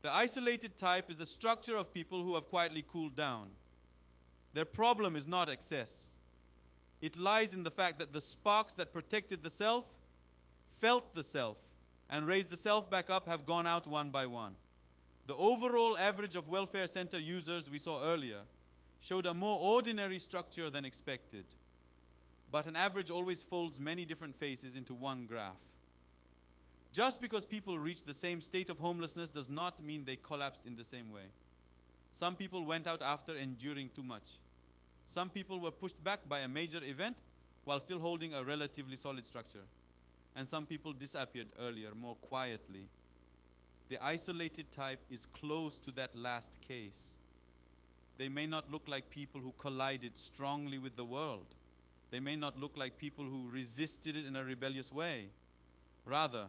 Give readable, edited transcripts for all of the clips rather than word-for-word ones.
The isolated type is the structure of people who have quietly cooled down. Their problem is not excess. It lies in the fact that the sparks that protected the self, felt the self, and raised the self back up have gone out one by one. The overall average of welfare center users we saw earlier showed a more ordinary structure than expected. But an average always folds many different faces into one graph. Just because people reach the same state of homelessness does not mean they collapsed in the same way. Some people went out after enduring too much. Some people were pushed back by a major event while still holding a relatively solid structure. And some people disappeared earlier, more quietly. The isolated type is close to that last case. They may not look like people who collided strongly with the world. They may not look like people who resisted it in a rebellious way. Rather,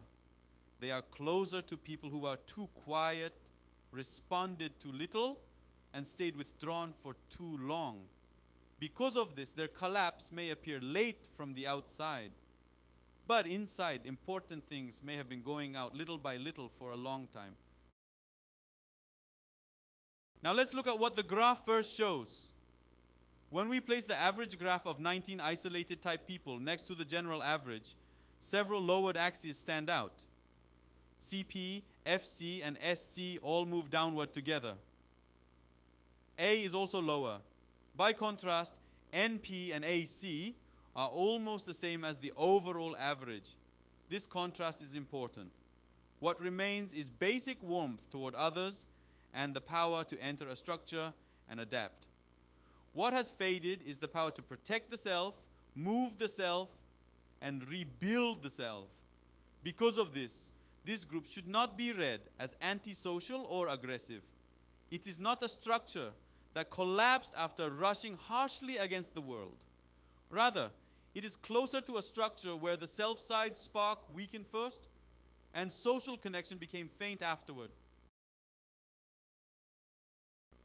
they are closer to people who are too quiet, responded too little, and stayed withdrawn for too long. Because of this, their collapse may appear late from the outside. But inside, important things may have been going out little by little for a long time. Now let's look at what the graph first shows. When we place the average graph of 19 isolated type people next to the general average, several lowered axes stand out. CP, FC, and SC all move downward together. A is also lower. By contrast, NP and AC are almost the same as the overall average. This contrast is important. What remains is basic warmth toward others and the power to enter a structure and adapt. What has faded is the power to protect the self, move the self, and rebuild the self. Because of this group should not be read as antisocial or aggressive. It is not a structure that collapsed after rushing harshly against the world. Rather, it is closer to a structure where the self-side spark weakened first and social connection became faint afterward.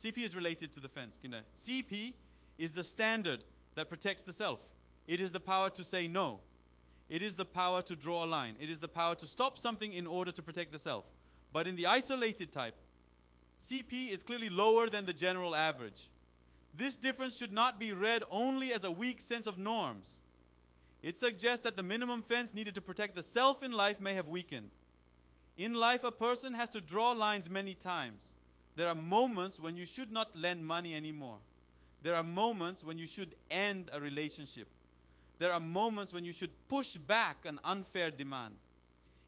CP is related to the fence. CP is the standard that protects the self. It is the power to say no. It is the power to draw a line. It is the power to stop something in order to protect the self. But in the isolated type, CP is clearly lower than the general average. This difference should not be read only as a weak sense of norms. It suggests that the minimum fence needed to protect the self in life may have weakened. In life, a person has to draw lines many times. There are moments when you should not lend money anymore. There are moments when you should end a relationship. There are moments when you should push back an unfair demand.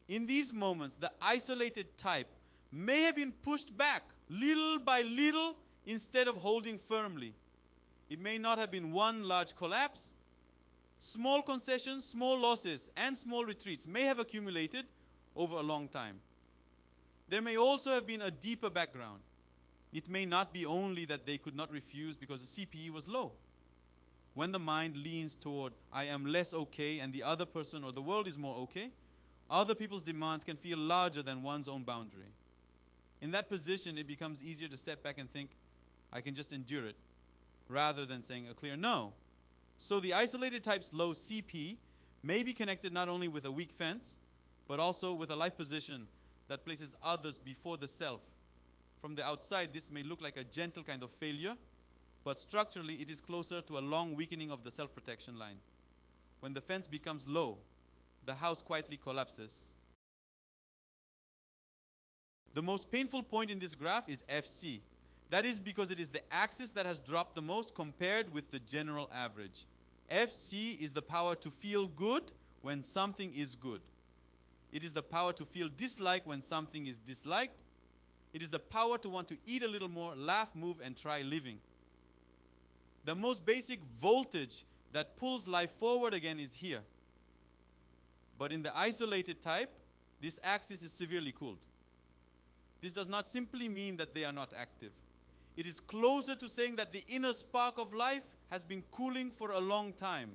In these moments, the isolated type may have been pushed back little by little instead of holding firmly. It may not have been one large collapse. Small concessions, small losses, and small retreats may have accumulated over a long time. There may also have been a deeper background. It may not be only that they could not refuse because the CPE was low. When the mind leans toward, I am less okay and the other person or the world is more okay, other people's demands can feel larger than one's own boundary. In that position, it becomes easier to step back and think, I can just endure it, rather than saying a clear no. So the isolated type's low CP may be connected not only with a weak fence, but also with a life position that places others before the self. From the outside, this may look like a gentle kind of failure, but structurally, it is closer to a long weakening of the self-protection line. When the fence becomes low, the house quietly collapses. The most painful point in this graph is FC. That is because it is the axis that has dropped the most compared with the general average. FC is the power to feel good when something is good. It is the power to feel dislike when something is disliked. It is the power to want to eat a little more, laugh, move, and try living. The most basic voltage that pulls life forward again is here. But in the isolated type, this axis is severely cooled. This does not simply mean that they are not active. It is closer to saying that the inner spark of life has been cooling for a long time.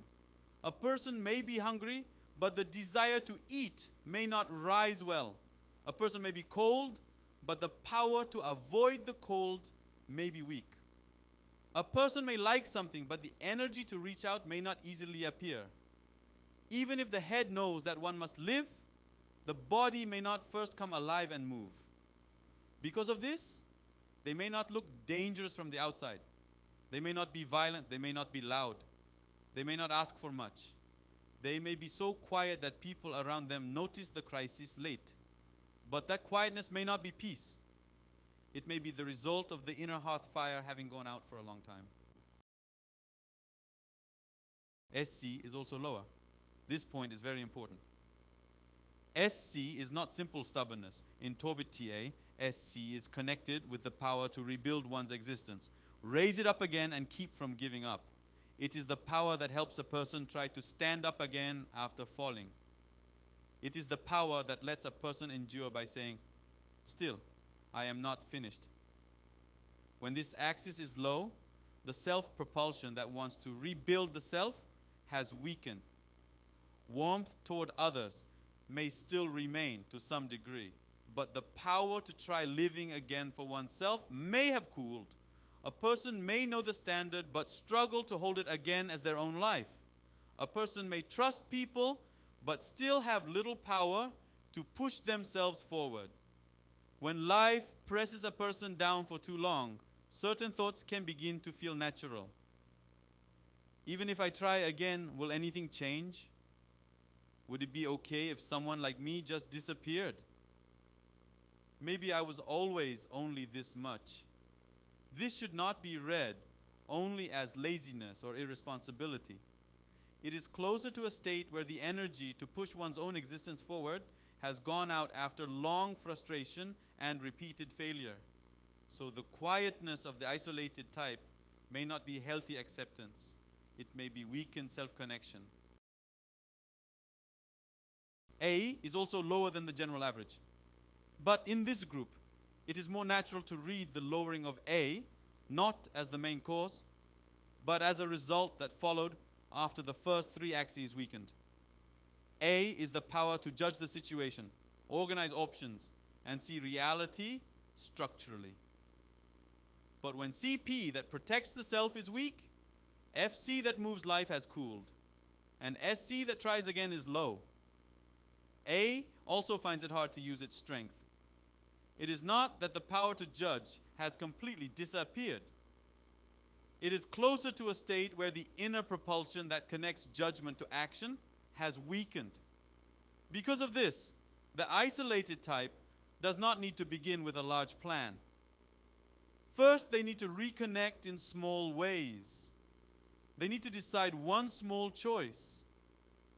A person may be hungry, but the desire to eat may not rise well. A person may be cold, but the power to avoid the cold may be weak. A person may like something, but the energy to reach out may not easily appear. Even if the head knows that one must live, the body may not first come alive and move. Because of this, they may not look dangerous from the outside. They may not be violent. They may not be loud. They may not ask for much. They may be so quiet that people around them notice the crisis late. But that quietness may not be peace. It may be the result of the inner hearth fire having gone out for a long time. SC is also lower. This point is very important. SC is not simple stubbornness. In Torbit TA, SC is connected with the power to rebuild one's existence, raise it up again and keep from giving up. It is the power that helps a person try to stand up again after falling. It is the power that lets a person endure by saying, still, I am not finished. When this axis is low, the self-propulsion that wants to rebuild the self has weakened. Warmth toward others may still remain to some degree, but the power to try living again for oneself may have cooled. A person may know the standard but struggle to hold it again as their own life. A person may trust people but still have little power to push themselves forward. When life presses a person down for too long, certain thoughts can begin to feel natural. Even if I try again, will anything change? Would it be okay if someone like me just disappeared? Maybe I was always only this much. This should not be read only as laziness or irresponsibility. It is closer to a state where the energy to push one's own existence forward has gone out after long frustration and repeated failure. So the quietness of the isolated type may not be healthy acceptance. It may be weakened self-connection. A is also lower than the general average. But in this group, it is more natural to read the lowering of A, not as the main cause, but as a result that followed after the first three axes weakened. A is the power to judge the situation, organize options, and see reality structurally. But when CP that protects the self is weak, FC that moves life has cooled, and SC that tries again is low. A also finds it hard to use its strength. It is not that the power to judge has completely disappeared. It is closer to a state where the inner propulsion that connects judgment to action has weakened. Because of this, the isolated type does not need to begin with a large plan. First, they need to reconnect in small ways. They need to decide one small choice.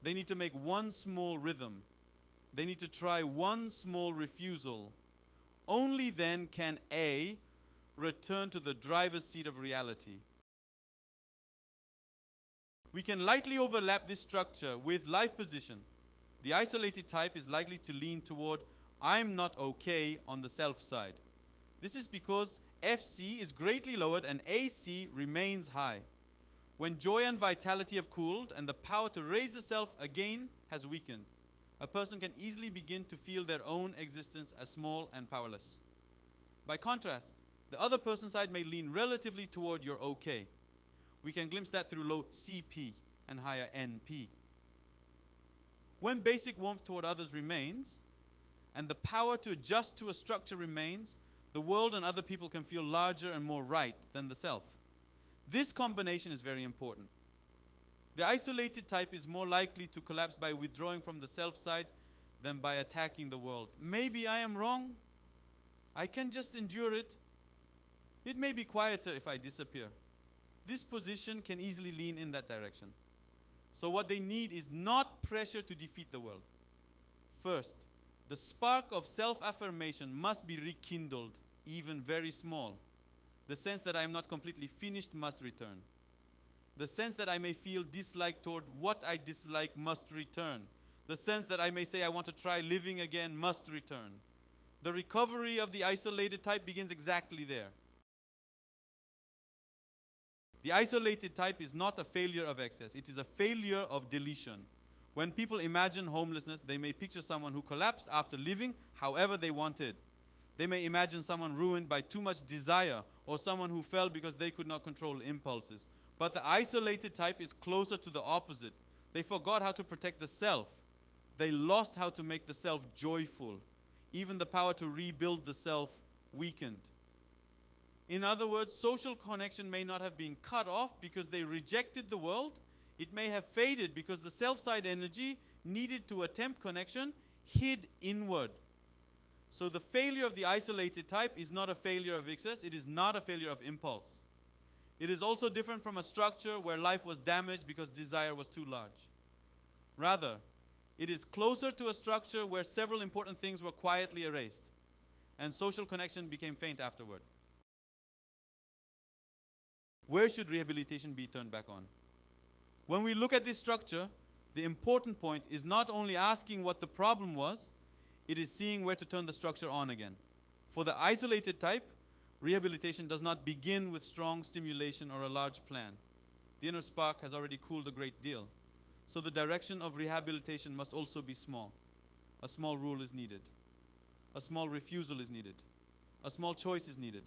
They need to make one small rhythm. They need to try one small refusal. Only then can A return to the driver's seat of reality. We can lightly overlap this structure with life position. The isolated type is likely to lean toward I'm not okay on the self side. This is because FC is greatly lowered and AC remains high. When joy and vitality have cooled and the power to raise the self again has weakened, a person can easily begin to feel their own existence as small and powerless. By contrast, the other person's side may lean relatively toward you're okay. We can glimpse that through low CP and higher NP. When basic warmth toward others remains, and the power to adjust to a structure remains, the world and other people can feel larger and more right than the self. This combination is very important. The isolated type is more likely to collapse by withdrawing from the self side than by attacking the world. Maybe I am wrong. I can just endure it. It may be quieter if I disappear. This position can easily lean in that direction. So what they need is not pressure to defeat the world. First, the spark of self-affirmation must be rekindled, even very small. The sense that I am not completely finished must return. The sense that I may feel dislike toward what I dislike must return. The sense that I may say I want to try living again must return. The recovery of the isolated type begins exactly there. The isolated type is not a failure of excess. It is a failure of deletion. When people imagine homelessness, they may picture someone who collapsed after living however they wanted. They may imagine someone ruined by too much desire or someone who fell because they could not control impulses. But the isolated type is closer to the opposite. They forgot how to protect the self. They lost how to make the self joyful. Even the power to rebuild the self weakened. In other words, social connection may not have been cut off because they rejected the world. It may have faded because the self-side energy needed to attempt connection hid inward. So the failure of the isolated type is not a failure of excess. It is not a failure of impulse. It is also different from a structure where life was damaged because desire was too large. Rather, it is closer to a structure where several important things were quietly erased and social connection became faint afterward. Where should rehabilitation be turned back on? When we look at this structure, the important point is not only asking what the problem was, it is seeing where to turn the structure on again. For the isolated type, rehabilitation does not begin with strong stimulation or a large plan. The inner spark has already cooled a great deal. So the direction of rehabilitation must also be small. A small rule is needed. A small refusal is needed. A small choice is needed.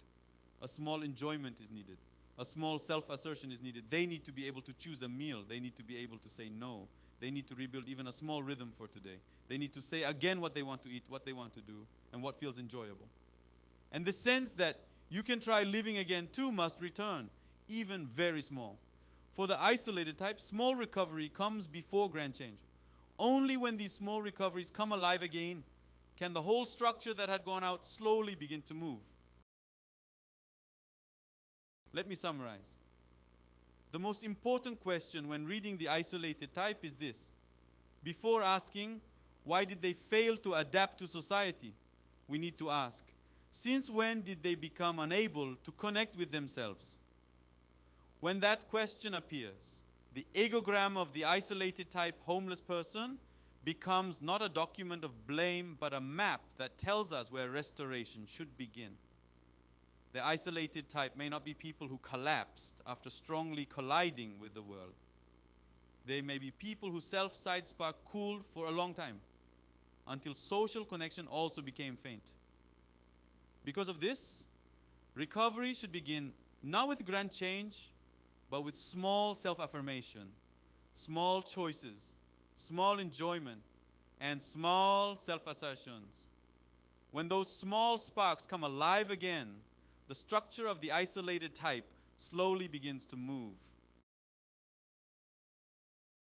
A small enjoyment is needed. A small self-assertion is needed. They need to be able to choose a meal. They need to be able to say no. They need to rebuild even a small rhythm for today. They need to say again what they want to eat, what they want to do, and what feels enjoyable. And the sense that you can try living again too must return, even very small. For the isolated type, small recovery comes before grand change. Only when these small recoveries come alive again can the whole structure that had gone out slowly begin to move. Let me summarize. The most important question when reading the isolated type is this. Before asking, why did they fail to adapt to society? We need to ask, since when did they become unable to connect with themselves? When that question appears, the egogram of the isolated type homeless person becomes not a document of blame, but a map that tells us where restoration should begin. The isolated type may not be people who collapsed after strongly colliding with the world. They may be people whose self-side spark cooled for a long time, until social connection also became faint. Because of this, recovery should begin not with grand change, but with small self-affirmation, small choices, small enjoyment, and small self-assertions. When those small sparks come alive again, the structure of the isolated type slowly begins to move.